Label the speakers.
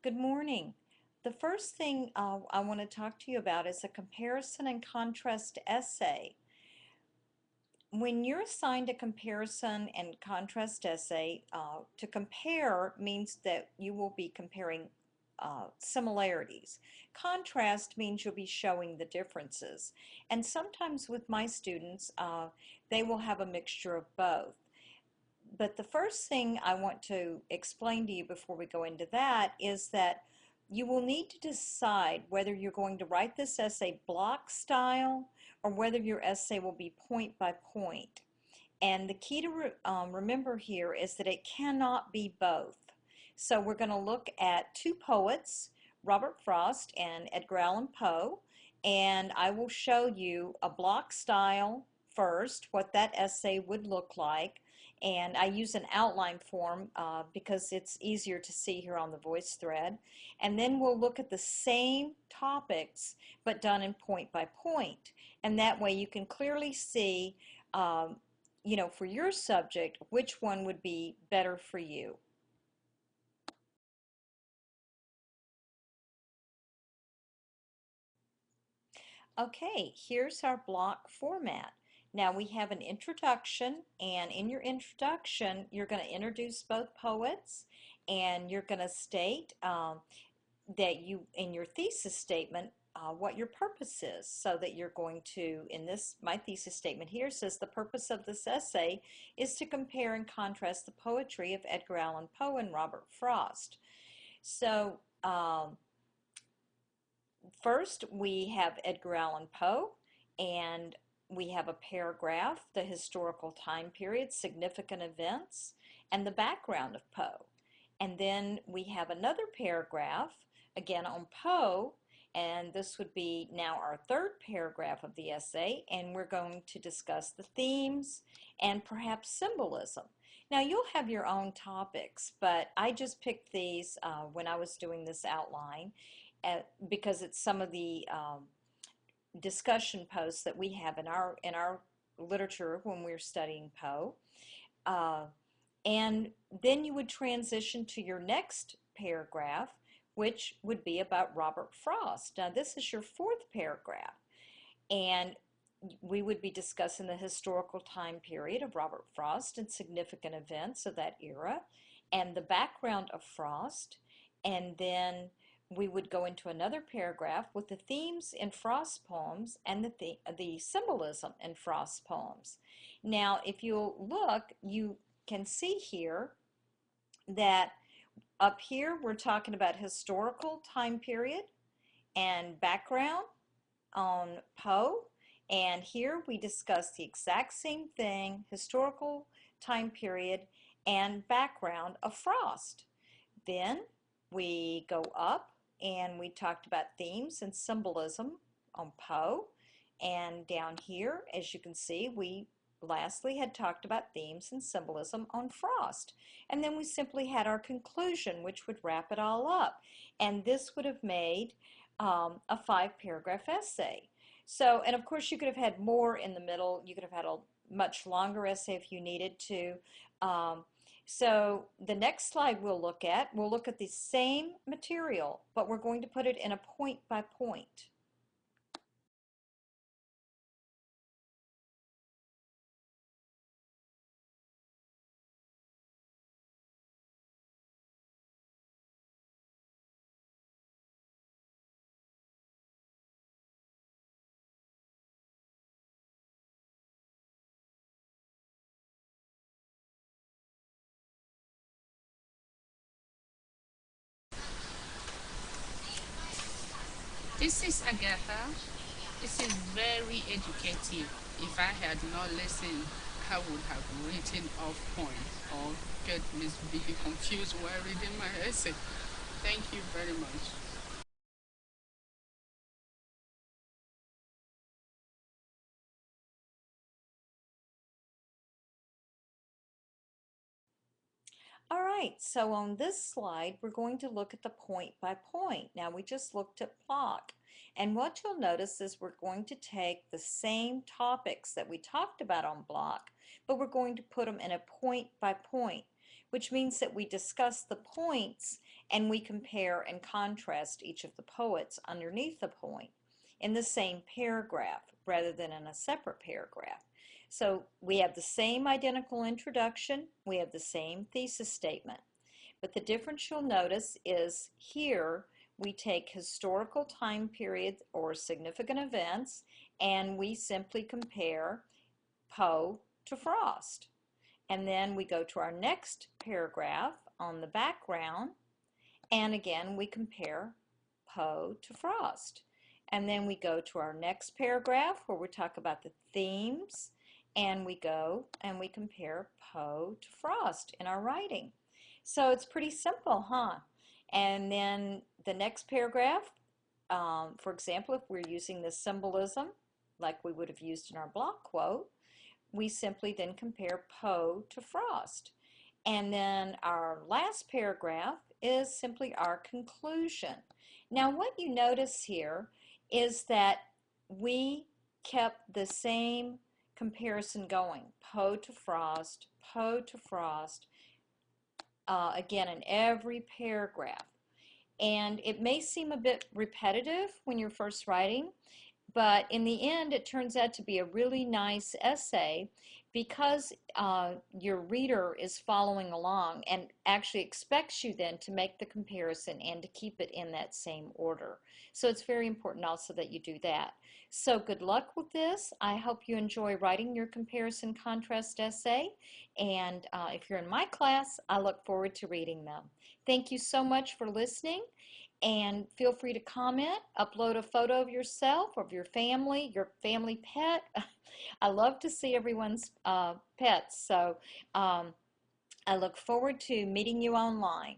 Speaker 1: Good morning. The first thing I want to talk to you about is a comparison and contrast essay. When you're assigned a comparison and contrast essay, to compare means that you will be comparing similarities. Contrast means you'll be showing the differences. And sometimes with my students, they will have a mixture of both. But the first thing I want to explain to you before we go into that is that you will need to decide whether you're going to write this essay block style or whether your essay will be point by point. And the key to remember here is that it cannot be both. So we're going to look at two poets, Robert Frost and Edgar Allan Poe, and I will show you a block style first, what that essay would look like, and I use an outline form because it's easier to see here on the VoiceThread. And then we'll look at the same topics but done in point by point, and that way you can clearly see for your subject which one would be better for you. Okay, here's our block format. Now we have an introduction, and in your introduction you're going to introduce both poets, and you're going to state that you, in your thesis statement, what your purpose is, so that you're going to, in this, my thesis statement here says the purpose of this essay is to compare and contrast the poetry of Edgar Allan Poe and Robert Frost. So first, we have Edgar Allan Poe, and we have a paragraph, the historical time period, significant events, and the background of Poe. And then we have another paragraph, again on Poe, and this would be now our third paragraph of the essay, and we're going to discuss the themes and perhaps symbolism. Now you'll have your own topics, but I just picked these when I was doing this outline because it's some of the discussion posts that we have in our literature when we're studying Poe. And then you would transition to your next paragraph, which would be about Robert Frost. Now this is your fourth paragraph, and we would be discussing the historical time period of Robert Frost and significant events of that era and the background of Frost, and then we would go into another paragraph with the themes in Frost's poems and the symbolism in Frost's poems. Now, if you'll look, you can see here that up here we're talking about historical time period and background on Poe, and here we discuss the exact same thing, historical time period and background of Frost. Then we go up and we talked about themes and symbolism on Poe, and down here, as you can see, we lastly had talked about themes and symbolism on Frost. And then we simply had our conclusion, which would wrap it all up. And this would have made a 5-paragraph essay. So, and of course you could have had more in the middle. You could have had a much longer essay if you needed to. So the next slide we'll look at the same material, but we're going to put it in a point by point.
Speaker 2: This is Agatha. This is very educative. If I had not listened, I would have written off points or get Miss Vicky confused while reading my essay. Thank you very much.
Speaker 1: All right, so on this slide, we're going to look at the point by point. Now we just looked at block. And what you'll notice is we're going to take the same topics that we talked about on block, but we're going to put them in a point by point. which means that we discuss the points and we compare and contrast each of the poets underneath the point in the same paragraph rather than in a separate paragraph. So we have the same identical introduction, we have the same thesis statement, but the difference you'll notice is here we take historical time periods or significant events and we simply compare Poe to Frost. And then we go to our next paragraph on the background, and again we compare Poe to Frost. And then we go to our next paragraph where we talk about the themes, and we go and we compare Poe to Frost in our writing. So it's pretty simple, huh? And then the next paragraph, for example, if we're using this symbolism like we would have used in our block quote, we simply then compare Poe to Frost. And then our last paragraph is simply our conclusion. Now what you notice here is that we kept the same comparison going, Poe to Frost, Poe to Frost, again in every paragraph. And it may seem a bit repetitive when you're first writing, but in the end it turns out to be a really nice essay because your reader is following along and actually expects you then to make the comparison and to keep it in that same order. So it's very important also that you do that. So good luck with this. I hope you enjoy writing your comparison contrast essay, and if you're in my class, I look forward to reading them. Thank you so much for listening. And feel free to comment, upload a photo of yourself or of your family pet. I love to see everyone's pets, so I look forward to meeting you online.